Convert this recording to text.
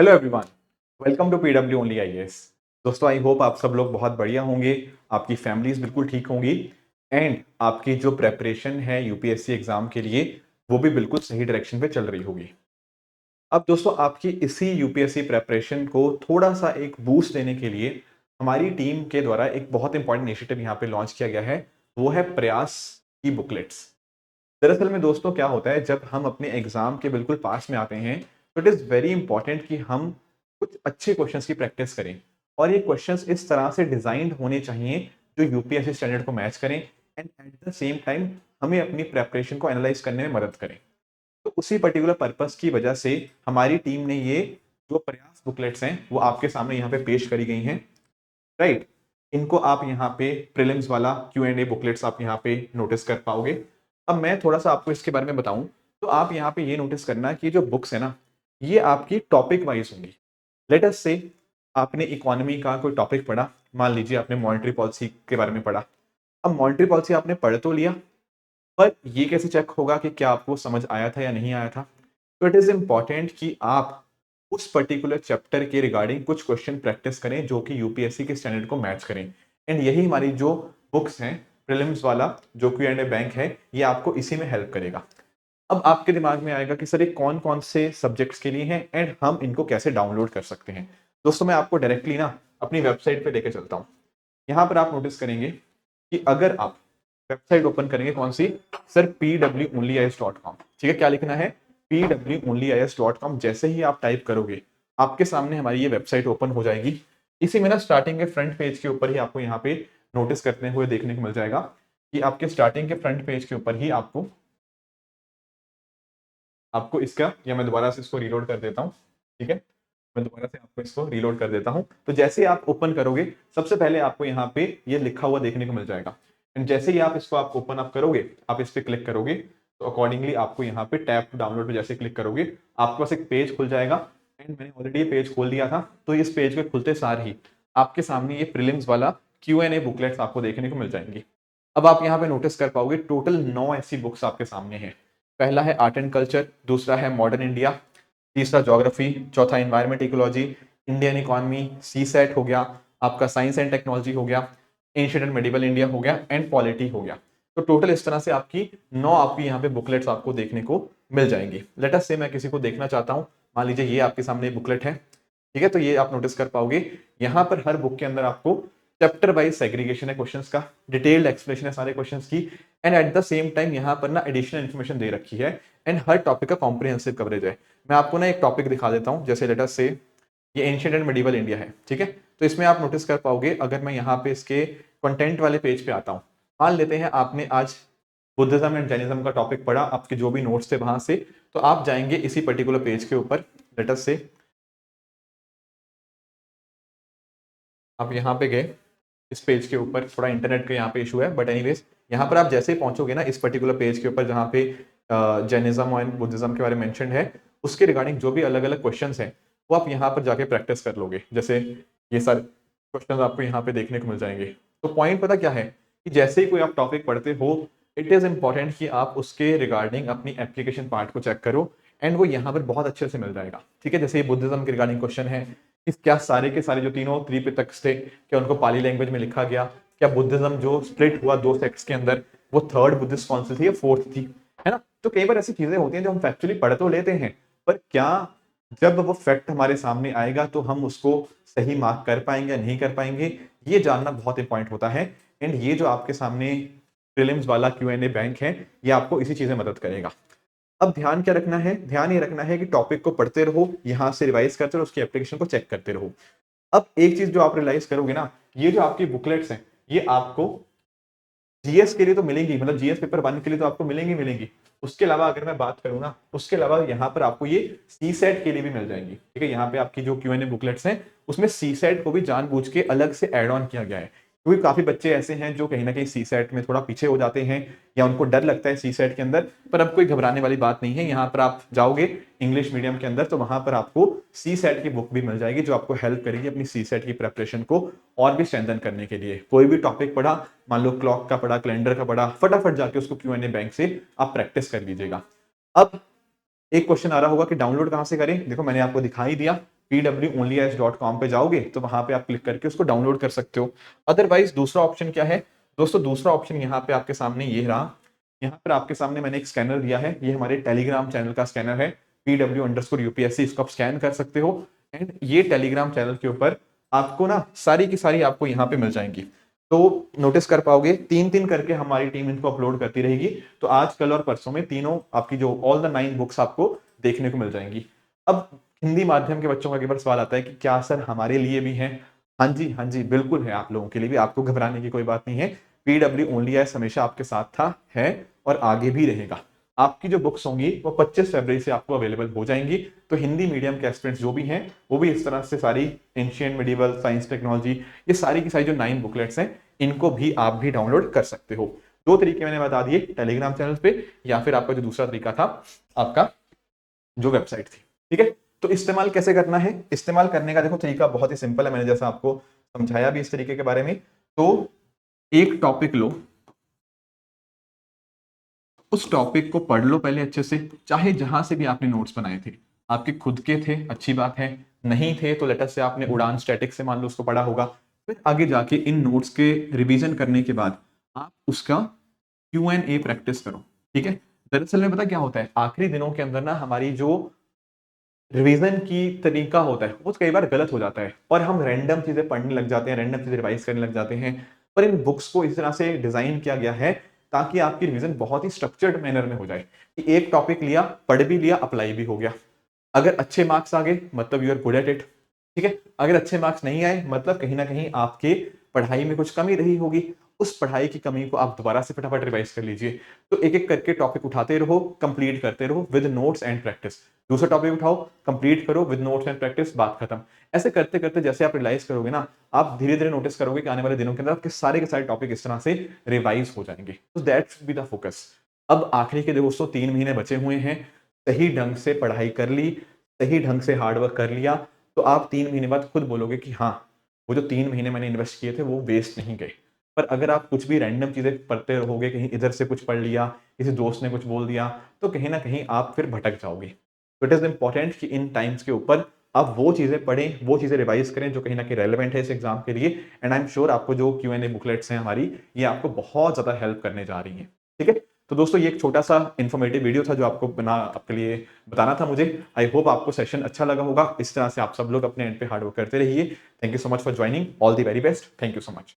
Hello everyone, welcome to PW only IAS. दोस्तों, I hope आप सब लोग बहुत बढ़िया होंगे, आपकी फैमिलीज बिल्कुल ठीक होंगी एंड आपकी जो प्रेपरेशन है यूपीएससी एग्जाम के लिए वो भी बिल्कुल सही डायरेक्शन पे चल रही होगी। अब दोस्तों, आपकी इसी यूपीएससी प्रेपरेशन को थोड़ा सा एक बूस्ट देने के लिए हमारी टीम के द्वारा एक बहुत इंपॉर्टेंट इनिशिएटिव यहाँ पे लॉन्च किया गया है। वो है प्रयास की बुकलेट्स। दरअसल में दोस्तों क्या होता है, जब हम अपने एग्जाम के बिल्कुल पास में आते हैं तो इट इज़ वेरी इंपॉर्टेंट कि हम कुछ अच्छे क्वेश्चंस की प्रैक्टिस करें और ये क्वेश्चंस इस तरह से डिजाइंड होने चाहिए जो यूपीएससी स्टैंडर्ड को मैच करें and at the same time हमें अपनी प्रेपरेशन को एनालाइज करने में मदद करें। तो उसी पर्टिकुलर पर्पस की वजह से हमारी टीम ने ये जो प्रयास बुकलेट्स हैं वो आपके सामने यहाँ पे पेश करी गई हैं, राइट। इनको आप यहाँ पे प्रीलिम्स वाला Q&A बुकलेट्स आप यहाँ पे नोटिस कर पाओगे। अब मैं थोड़ा सा आपको इसके बारे में बताऊं तो आप यहाँ पे ये नोटिस करना कि जो बुक्स है ना, ये आपकी टॉपिक वाइज होंगी। लेट अस से आपने इकोनॉमी का कोई टॉपिक पढ़ा, मान लीजिए आपने मॉनेटरी पॉलिसी के बारे में पढ़ा। अब मॉनेटरी पॉलिसी आपने पढ़ तो लिया, पर ये कैसे चेक होगा कि क्या आपको समझ आया था या नहीं आया था? तो इट इज इंपॉर्टेंट कि आप उस पर्टिकुलर चैप्टर के रिगार्डिंग कुछ क्वेश्चन प्रैक्टिस करें जो कि यूपीएससी के स्टैंडर्ड को मैच करें। एंड यही हमारी जो बुक्स हैं, प्रीलिम्स वाला जो Q&A बैंक है, ये आपको इसी में हेल्प करेगा। अब आपके दिमाग में आएगा कि सर ये कौन कौन से सब्जेक्ट्स के लिए हैं एंड हम इनको कैसे डाउनलोड कर सकते हैं। दोस्तों, मैं आपको डायरेक्टली ना अपनी वेबसाइट पे लेके चलता हूँ। यहाँ पर आप नोटिस करेंगे कि अगर आप वेबसाइट ओपन करेंगे कौन सी, सर pwonlyis.com। ठीक है, क्या लिखना है? pwonlyis.com। जैसे ही आप टाइप करोगे आपके सामने हमारी ये वेबसाइट ओपन हो जाएगी। इसी में ना स्टार्टिंग के फ्रंट पेज के ऊपर ही आपको यहाँ पे नोटिस करते हुए देखने को मिल जाएगा कि आपके स्टार्टिंग के फ्रंट पेज के ऊपर ही आपको आपको इसका, या मैं दोबारा से इसको रीलोड कर देता हूँ। ठीक है, मैं दोबारा से आपको इसको रीलोड कर देता हूँ। तो जैसे ही आप ओपन करोगे सबसे पहले आपको यहाँ पे ये लिखा हुआ देखने को मिल जाएगा। एंड जैसे ही आप इसको आप ओपन अप करोगे, आप इस पे क्लिक करोगे तो अकॉर्डिंगली आपको यहाँ पे टैप डाउनलोड पे जैसे क्लिक करोगे आपके पास एक पेज खुल जाएगा। एंड मैंने ऑलरेडी ये पेज खोल दिया था, तो इस पेज के खुलते सार ही आपके सामने ये प्रीलिम्स वाला Q&A बुकलेट्स आपको देखने को मिल जाएंगी। अब आप यहाँ पे नोटिस कर पाओगे टोटल 9 ऐसी बुक्स आपके सामने हैं। पहला है आर्ट एंड कल्चर, दूसरा है मॉडर्न इंडिया, तीसरा ज्योग्राफी, चौथा एनवायरमेंट इकोलॉजी, इंडियन इकोनॉमी, सी सेट हो गया, आपका साइंस एंड टेक्नोलॉजी हो गया, एंशिएंट एंड मेडिवल इंडिया हो गया एंड पॉलिटी हो गया। तो टोटल इस तरह से आपकी 9 आपकी यहाँ पे बुकलेट्स आपको देखने को मिल जाएंगी। लेट अस से मैं किसी को देखना चाहता हूँ, मान लीजिए ये आपके सामने बुकलेट है। ठीक है, तो ये आप नोटिस कर पाओगे यहाँ पर हर बुक के अंदर आपको चैप्टर वाइज सेग्रीगेशन है क्वेश्चंस का, डिटेल्ड एक्सप्लेनेशन है सारे क्वेश्चंस की। And at the same time यहाँ पर ना एडिशनल इन्फॉर्मेशन दे रखी है एंड हर टॉपिक का कॉम्प्रिहेंसिव कवरेज है। मैं आपको ना एक टॉपिक दिखा देता हूँ, जैसे लेट अस से ये एंशिएंट एंड मेडिवल इंडिया है। ठीक है, तो इसमें आप नोटिस कर पाओगे, अगर मैं यहाँ पे इसके कंटेंट वाले पेज पे आता हूँ, मान लेते हैं आपने आज बुद्धिज्म एंड जैनिज्म का टॉपिक पढ़ा, आपके जो भी नोट्स थे वहां से, तो आप जाएंगे इसी पर्टिकुलर पेज के ऊपर। लेट अस से आप यहाँ पे गए, इस पेज के ऊपर थोड़ा इंटरनेट का यहाँ पे इशू है, बट एनीवेज यहाँ पर आप जैसे ही पहुंचोगे ना इस पर्टिकुलर पेज के ऊपर जहाँ पे जैनिज्म और बुद्धिज्म के बारे में मेंशन है, उसके रिगार्डिंग जो भी अलग अलग क्वेश्चंस हैं वो आप यहाँ पर जाके प्रैक्टिस कर लोगे। जैसे ये सारे क्वेश्चंस आपको यहाँ पे देखने को मिल जाएंगे। तो पॉइंट पता क्या है कि जैसे ही कोई आप टॉपिक पढ़ते हो, इट इज इंपॉर्टेंट कि आप उसके रिगार्डिंग अपनी एप्लीकेशन पार्ट को चेक करो एंड वो यहाँ पर बहुत अच्छे से मिल जाएगा। ठीक है, जैसे ये बुद्धिज्म के रिगार्डिंग क्वेश्चन है, इस क्या सारे के सारे जो तीनों त्रिपिटक थे क्या उनको पाली लैंग्वेज में लिखा गया? क्या बुद्धिज्म जो स्प्लिट हुआ दो सेक्ट्स के अंदर, वो थर्ड बुद्धिस्ट काउंसिल थी या फोर्थ थी? है ना? तो कई बार ऐसी चीजें होती हैं जो हम फैक्चुअली पढ़ तो लेते हैं, पर क्या जब वो फैक्ट हमारे सामने आएगा तो हम उसको सही मार्क कर पाएंगे या नहीं कर पाएंगे, ये जानना बहुत इंपॉर्टेंट होता है। एंड ये जो आपके सामने प्रीलिम्स वाला Q&A बैंक है, ये आपको इसी चीज में मदद करेगा। अब ध्यान क्या रखना है? ध्यान ये रखना है कि टॉपिक को पढ़ते रहो, यहां से रिवाइज करते रहो, उसकी एप्लीकेशन को चेक करते रहो। अब एक चीज जो आप रियलाइज करोगे ना, ये जो आपकी बुकलेट्स हैं ये आपको जीएस के लिए तो मिलेंगी, मतलब जीएस पेपर 1 के लिए तो आपको मिलेंगी। उसके अलावा अगर मैं बात करूं ना, उसके अलावा यहाँ पर आपको ये सी सेट के लिए भी मिल जाएंगी। ठीक है, यहाँ पे आपकी जो Q&A बुकलेट्स हैं उसमें सी सेट को भी जानबूझ के अलग से एड ऑन किया गया है, क्योंकि काफी बच्चे ऐसे हैं जो कहीं ना कहीं सी सेट में थोड़ा पीछे हो जाते हैं या उनको डर लगता है सी सेट के अंदर। पर अब कोई घबराने वाली बात नहीं है, यहाँ पर आप जाओगे इंग्लिश मीडियम के अंदर तो वहां पर आपको सी सेट की बुक भी मिल जाएगी जो आपको हेल्प करेगी अपनी सी सेट की प्रेपरेशन को और भी स्ट्रेंथन करने के लिए। कोई भी टॉपिक पढ़ा, मान लो क्लॉक का पढ़ा, कैलेंडर का पढ़ा, फटाफट जाके उसको Q&A बैंक से आप प्रैक्टिस कर लीजिएगा। अब एक क्वेश्चन आ रहा होगा कि डाउनलोड कहां से करें? देखो मैंने आपको दिखा ही दिया, pwonlyas.com पे जाओगे तो वहां पे आप क्लिक करके उसको डाउनलोड कर सकते हो। अदरवाइज दूसरा ऑप्शन क्या है दोस्तों, दूसरा ऑप्शन यहाँ पे आपके सामने ये रहा। यहाँ पर आपके सामने मैंने एक स्कैनर दिया है, ये हमारे टेलीग्राम चैनल का स्कैनर है pw_upsc, इसको आप स्कैन कर सकते हो। एंड ये टेलीग्राम चैनल के ऊपर आपको ना सारी की सारी आपको यहाँ पे मिल जाएंगी। तो नोटिस कर पाओगे 3-3 करके हमारी टीम इनको अपलोड करती रहेगी। तो आज कल और परसों में तीनों आपकी जो ऑल द 9 बुक्स आपको देखने को मिल जाएंगी। अब हिंदी माध्यम के बच्चों का एक बार सवाल आता है कि क्या सर हमारे लिए भी है? हाँ जी बिल्कुल है, आप लोगों के लिए भी, आपको घबराने की कोई बात नहीं है। पीडब्ल्यू ओनली एस हमेशा आपके साथ था, है और आगे भी रहेगा। आपकी जो बुक्स होंगी वो 25 फरवरी से आपको अवेलेबल हो जाएंगी। तो हिंदी मीडियम के एस्पिरेंट्स जो भी हैं वो भी इस तरह से सारी एंशिएंट मिडिवल साइंस टेक्नोलॉजी, ये सारी की सारी जो 9 बुकलेट्स हैं इनको भी आप भी डाउनलोड कर सकते हो। 2 तरीके मैंने बता दिए, टेलीग्राम चैनल पे या फिर आपका जो दूसरा तरीका था आपका जो वेबसाइट थी। ठीक है, तो इस्तेमाल कैसे करना है? इस्तेमाल करने का देखो तरीका बहुत ही सिंपल है, मैंने जैसा आपको समझाया भी इस तरीके के बारे में। तो एक टॉपिक लो, उस टॉपिक को पढ़ लो पहले अच्छे से, चाहे जहां से भी आपने नोट्स बनाए थे, आपके खुद के थे अच्छी बात है, नहीं थे तो लेटर से आपने उड़ान स्टैटिक से मान लो उसको पढ़ा होगा। फिर आगे जाके इन नोट्स के रिवीजन करने के बाद आप उसका Q&A प्रैक्टिस करो। ठीक है, दरअसल में पता क्या होता है, आखिरी दिनों के अंदर ना हमारी जो रिवीजन की तरीका होता है वो कई बार गलत हो जाता है और हम रैंडम चीजें पढ़ने लग जाते हैं, रैंडम चीजें रिवाइज करने लग जाते हैं। पर इन बुक्स को इस तरह से डिजाइन किया गया है ताकि आपकी रिवीजन बहुत ही स्ट्रक्चर्ड मैनर में हो जाए कि एक टॉपिक लिया, पढ़ भी लिया, अप्लाई भी हो गया। अगर अच्छे मार्क्स आ गए मतलब you are good at it. ठीक है, अगर अच्छे मार्क्स नहीं आए मतलब कहीं ना कहीं आपके पढ़ाई में कुछ कमी रही होगी, उस पढ़ाई की कमी को आप दोबारा से फटाफट रिवाइज कर लीजिए। तो एक एक करके टॉपिक उठाते रहो, कंप्लीट करते रहो विद नोट्स एंड प्रैक्टिस। दूसरा टॉपिक उठाओ, कंप्लीट करो विद नोट्स एंड प्रैक्टिस, बात खत्म। ऐसे करते करते जैसे आप रियलाइज करोगे ना, आप धीरे धीरे नोटिस करोगे कि आने वाले दिनों के अंदर आपके सारे के सारे टॉपिक इस तरह से रिवाइज हो जाएंगे। तो that should be the focus. अब आखिरी के दोस्तों 3 महीने बचे हुए हैं, सही ढंग से पढ़ाई कर ली, सही ढंग से हार्डवर्क कर लिया, तो आप 3 महीने बाद खुद बोलोगे कि हाँ, वो जो 3 महीने मैंने इन्वेस्ट किए थे वो वेस्ट नहीं गए। पर अगर आप कुछ भी रैंडम चीजें पढ़ते रहोगे, कहीं इधर से कुछ पढ़ लिया, किसी दोस्त ने कुछ बोल दिया, तो कहीं ना कहीं आप फिर भटक जाओगे। तो इट इज इंपॉर्टेंट कि इन टाइम्स के ऊपर आप वो चीजें पढ़ें, वो चीजें रिवाइज करें जो कहीं ना कहीं रेलेवेंट है इस एग्जाम के लिए। एंड आई एम श्योर आपको जो Q&A बुकलेट्स हैं हमारी, ये आपको बहुत ज्यादा हेल्प करने जा रही हैं। ठीक है, तो दोस्तों ये एक छोटा सा इन्फॉर्मेटिव वीडियो था जो आपको आपके लिए बताना था मुझे। आई होप आपको सेशन अच्छा लगा होगा। इस तरह से आप सब लोग अपने एंड पे हार्ड वर्क करते रहिए। Thank you so much for joining, all the very best, thank you so much.